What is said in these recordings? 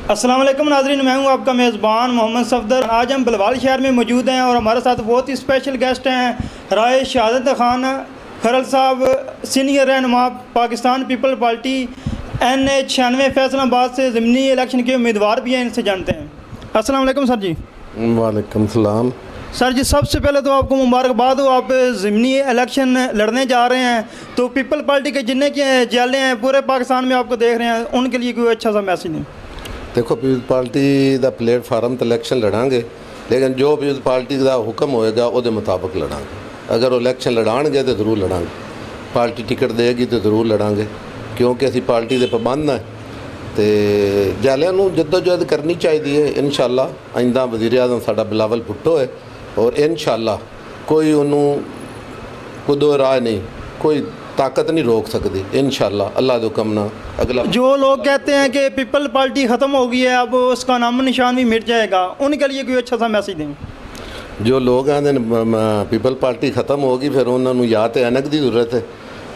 अस्सलाम वालेकुम नाज़रीन, मैं हूं आपका मेज़बान मोहम्मद सफदर। आज हम बलवाल शहर में मौजूद हैं और हमारे साथ बहुत ही स्पेशल गेस्ट हैं राय शहादत खान खरल साहब, सीनियर रहनुमा Pakistan people party NA 96 Faisalabad से ज़मीनी इलेक्शन के उम्मीदवार भी हैं। इनसे जानते हैं। अस्सलाम वालेकुम सर जी। वालेकुम सलाम। सर जी, सबसे पहले तो आपको मुबारकबाद हो, आप ज़मीनी इलेक्शन लड़ने जा रहे हैं। तो पीपल पार्टी के जितने के जेलें हैं पूरे पाकिस्तान में आपको देख रहे हैं, उनके लिए कोई अच्छा सा मैसेज नहीं? देखो, पीपल पार्टी का प्लेटफार्म तो इलेक्शन लड़ांगे, लेकिन जो पीपल पार्टी का हुक्म होएगा वो मुताबिक लड़ांगे। अगर वो इलेक्शन लड़ाएंगे तो जरूर लड़ांगे, पार्टी टिकट देगी तो जरूर लड़ांगे, क्योंकि असी पार्टी के पाबंद हैं। तो जैलियां नूं जद्दोजहद करनी चाहिए है। इंशाअल्लाह आइंदा वज़ीर आज़म साडा बिलावल भुट्टो है और इंशाअल्लाह कोई उन्होंने कुदो राह नहीं, कोई ताकत नहीं रोक सकती। इंशाअल्लाह अल्लाह के हुक्म ना। अगला जो लोग कहते हैं कि पीपल पार्टी ख़त्म हो गई है, अब उसका नाम निशान भी मिट जाएगा, उनके लिए कोई अच्छा सा मैसेज दें? जो लोग आते पीपल पार्टी ख़त्म होगी, फिर उन्होंने या तो ऐनक की जरूरत है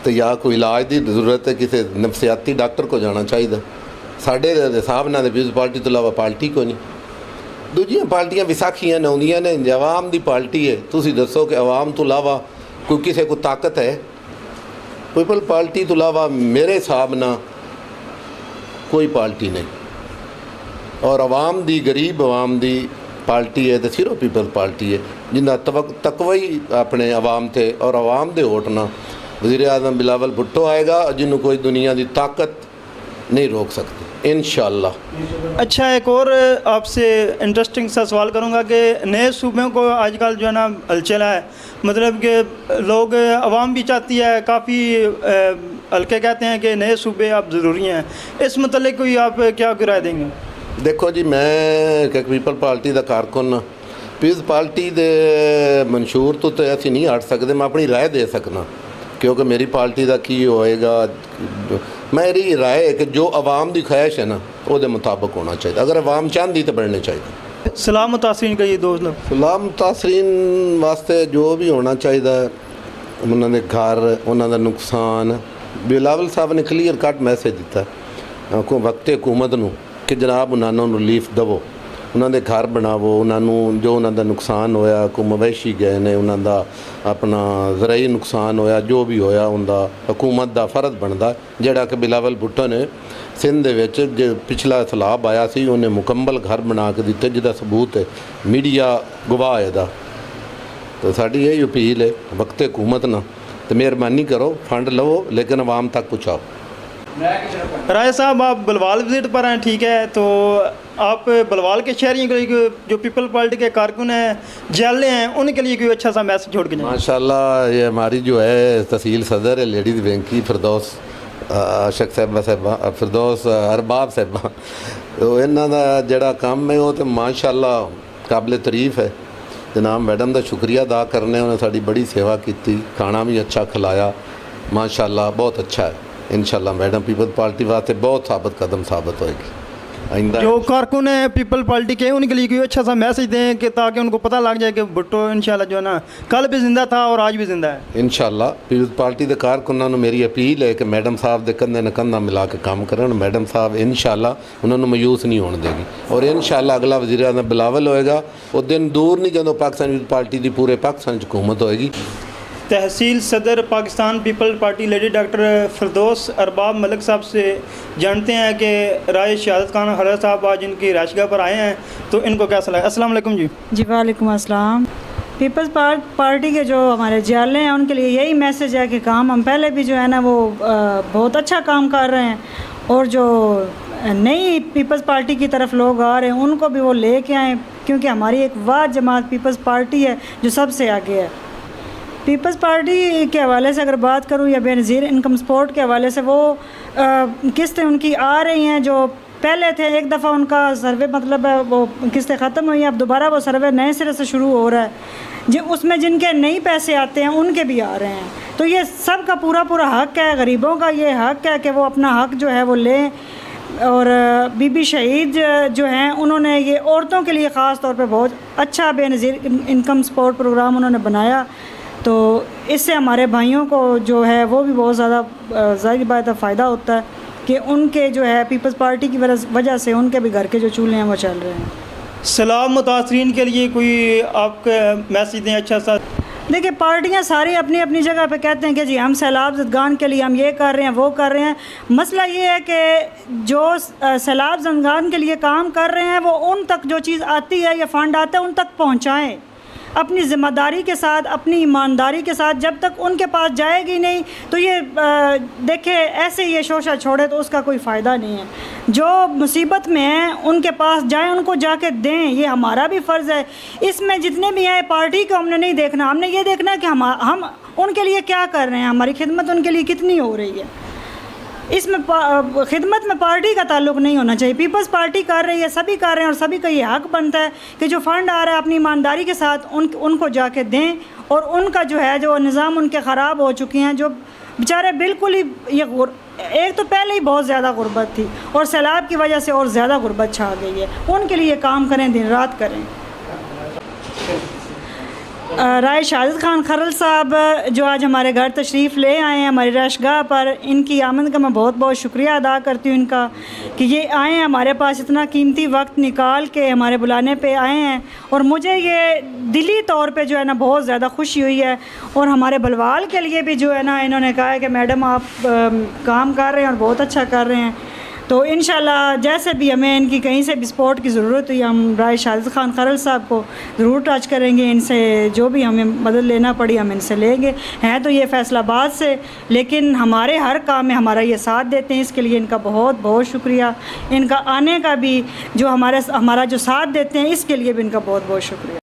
तो या कोई इलाज की जरूरत है, किसी नफसियाती डॉक्टर को जाना चाहिए। साढ़े हिसाब नाल पीपल पार्टी तो इलावा पार्टी को नहीं। दूजियां पार्टियां विसाखियां आउंदियां ने, अवाम की पार्टी है। तुसीं दसो कि अवाम तो इलावा कोई किसी को ताकत है? पीपल पार्टी तो इलावा मेरे हिसाब ना कोई पार्टी नहीं। और अवाम दी, गरीब अवाम दी पार्टी है तो सिर्फ पीपल पार्टी है, जिन्ना तकवा ही अपने अवाम थे और अवाम दे वोट ना वज़ीर आज़म बिलावल भुट्टो आएगा, जिन्होंने कोई दुनिया की ताकत नहीं रोक सकती इंशाअल्लाह। अच्छा, एक और आपसे इंटरेस्टिंग सा सवाल करूंगा कि नए सूबों को आजकल जो है ना हलचल है, मतलब कि लोग अवाम भी चाहती है, काफ़ी हल्के कहते हैं कि नए सूबे अब ज़रूरी हैं। इस मतलब कोई आप क्या राय देंगे? देखो जी, मैं एक पीपल पार्टी का कारकुन हाँ। पीपल पार्टी के मंशूर तो असी नहीं हट सकते, मैं अपनी राय दे सकना, क्योंकि मेरी पार्टी का की होएगा। मेरी राय है कि जो अवाम की ख्वाहिश है ना वो मुताबिक होना चाहिए। अगर अवाम चाहती तो बढ़ने चाहिए। सलाम मुतासरीन का ये दोस्त लोग, सलाम मुतासरीन वास्ते जो भी होना चाहिए, उन्होंने घर, उन्होंने नुकसान, बिलावल साहब ने क्लीयर कट मैसेज दिता वक्त हुकूमत नूं कि जनाब उन्होंने रिलीफ दवो, उन्होंने घर बनावो, उन्होंने जो उन्होंने नुकसान होया, कोई मवेशी गए ने, उन्होंने अपना ज़राई नुकसान होया, जो भी होया उनका हुकूमत का फर्ज बनता, जोड़ा कि बिलावल भुट्टो ने सिंध दे जो पिछला सैलाब आया सी उन्हें मुकम्मल घर बना के दिते, जिसका सबूत है मीडिया गवाह है। तो साड़ी यही अपील है वक्त हुकूमत ना, तो मेहरबानी करो, फंड लवो लेकिन आवाम तक पहुँचाओ। राय साहब, आप बलवाल विजिट पर हैं, ठीक है, तो आप बलवाल के शहरियों के लिए जो पीपल पार्टी के कारकुन हैं, जेलें हैं, उनके लिए कोई अच्छा सा मैसेज छोड़ के जाएं? माशाल्लाह, ये हमारी जो है तहसील सदर है लेडीज़ बैंक की फिरदौस आशक साहबा फिरदौस अरबाब साहबा, तो इन्हों का जोड़ा काम है वो तो माशाल्लाह काबिल तारीफ़ है। जनाब मैडम का शुक्रिया अदा करने, उन्हें साड़ी बड़ी सेवा की, खाना भी अच्छा खिलाया, माशाल्लाह बहुत अच्छा है। इंशाल्लाह मैडम पीपल पार्टी वास्ते बहुत साबित कदम साबित होएगी। आइंदा जो कारकुन है पीपल पार्टी के, उनके लिए कोई अच्छा सा मैसेज दें कि ताकि उनको पता लग जाए कि भुट्टो इंशाल्लाह जो है ना कल भी जिंदा था और आज भी जिंदा है। इंशाल्लाह पीपल पार्टी के कारकुनां नूं मेरी अपील है कि मैडम साहब के कंधे न कंधा मिला के काम करन। मैडम साहब इंशाल्लाह उन्होंने मायूस नहीं होने देगी और इंशाल्लाह अगला वज़ीर आज़म बिलावल होएगा। वो दिन दूर नहीं जदों पाकिस्तान पीपल पार्टी की पूरे पाकिस्तान हुकूमत होएगी। तहसील सदर Pakistan people party lady doctor Firdaus Arbab Malik साहब से जानते हैं कि राय शहादत खान खरल साहब आज इनकी राशगाह पर आए हैं, तो इनको कैसा लगा? अस्सलाम वालेकुम जी। जी वालेकुम अस्सलाम। पीपल्स पार्टी के जो हमारे जाले हैं उनके लिए यही मैसेज है कि काम हम पहले भी जो है ना वो बहुत अच्छा काम कर रहे हैं, और जो नई पीपल्स पार्टी की तरफ लोग आ रहे हैं उनको भी वो ले कर आएँ, क्योंकि हमारी एक वाद जमात पीपल्स पार्टी है जो सबसे आगे है। पीपल्स पार्टी के हवाले से अगर बात करूं या बेनज़ीर इनकम सपोर्ट के हवाले से, वो किस्तें उनकी आ रही हैं जो पहले थे। एक दफ़ा उनका सर्वे मतलब है वो किस्तें ख़त्म हुई, अब दोबारा वो सर्वे नए सिरे से शुरू हो रहा है, जो उसमें जिनके नई पैसे आते हैं उनके भी आ रहे हैं। तो ये सब का पूरा हक़ है, गरीबों का ये हक़ है कि वो अपना हक़ जो है वो लें। और बीबी शहीद जो हैं उन्होंने ये औरतों के लिए ख़ास तौर पे बहुत अच्छा बेनज़ीर इनकम सपोर्ट प्रोग्राम उन्होंने बनाया, तो इससे हमारे भाइयों को जो है वो भी बहुत ज़्यादा ज़ाहिर बात है फ़ायदा होता है कि उनके जो है पीपल्स पार्टी की वजह से उनके भी घर के जो चूल्हे हैं वो चल रहे हैं। सैलाब मुतासरीन के लिए कोई आपका मैसेज दें अच्छा सा? देखिए, पार्टियां सारी अपनी अपनी जगह पे कहते हैं कि जी हम सैलाब ज़दगान के लिए हम ये कर रहे हैं वो कर रहे हैं। मसला ये है कि जो सैलाब ज़दगान के लिए काम कर रहे हैं वो उन तक जो चीज़ आती है या फ़ंड आता है उन तक पहुँचाएँ अपनी ज़िम्मेदारी के साथ, अपनी ईमानदारी के साथ। जब तक उनके पास जाएगी नहीं तो ये देखे ऐसे ये शोशा छोड़े तो उसका कोई फ़ायदा नहीं है। जो मुसीबत में हैं उनके पास जाएं, उनको जाके दें, ये हमारा भी फ़र्ज़ है। इसमें जितने भी हैं पार्टी को हमने नहीं देखना, हमने ये देखना है कि हम उनके लिए क्या कर रहे हैं, हमारी खिदमत उनके लिए कितनी हो रही है। इसमें खिदमत में पार्टी का ताल्लुक़ नहीं होना चाहिए। पीपल्स पार्टी कर रही है, सभी कर रहे हैं और सभी का ये हक़ बनता है कि जो फ़ंड आ रहा है अपनी ईमानदारी के साथ उनको जाके दें। और उनका जो है जो निज़ाम उनके ख़राब हो चुके हैं, जो बेचारे बिल्कुल ही एक तो पहले ही बहुत ज़्यादा गुर्बत थी और सैलाब की वजह से और ज़्यादा गुर्बत छा गई है। उनके लिए काम करें, दिन रात करें। राय शहादत खान खरल साहब जो आज हमारे घर तशरीफ़ ले आए हैं हमारी रशगाह पर, इनकी आमद का मैं बहुत बहुत शुक्रिया अदा करती हूँ इनका कि ये आए हैं हमारे पास, इतना कीमती वक्त निकाल के हमारे बुलाने पे आए हैं। और मुझे ये दिली तौर पे जो है ना बहुत ज़्यादा खुशी हुई है। और हमारे बलवाल के लिए भी जो है ना इन्होंने कहा है कि मैडम आप काम कर रहे हैं और बहुत अच्छा कर रहे हैं। तो इंशाल्लाह जैसे भी हमें इनकी कहीं से भी सपोर्ट की ज़रूरत हुई हम राय शहादत खान खरल साहब को ज़रूर टच करेंगे। इनसे जो भी हमें मदद लेना पड़ी हम इनसे लेंगे। हैं तो ये फैसलाबाद से, लेकिन हमारे हर काम में हमारा ये साथ देते हैं, इसके लिए इनका बहुत बहुत शुक्रिया। इनका आने का भी जो हमारा जो साथ देते हैं इसके लिए भी इनका बहुत बहुत शुक्रिया।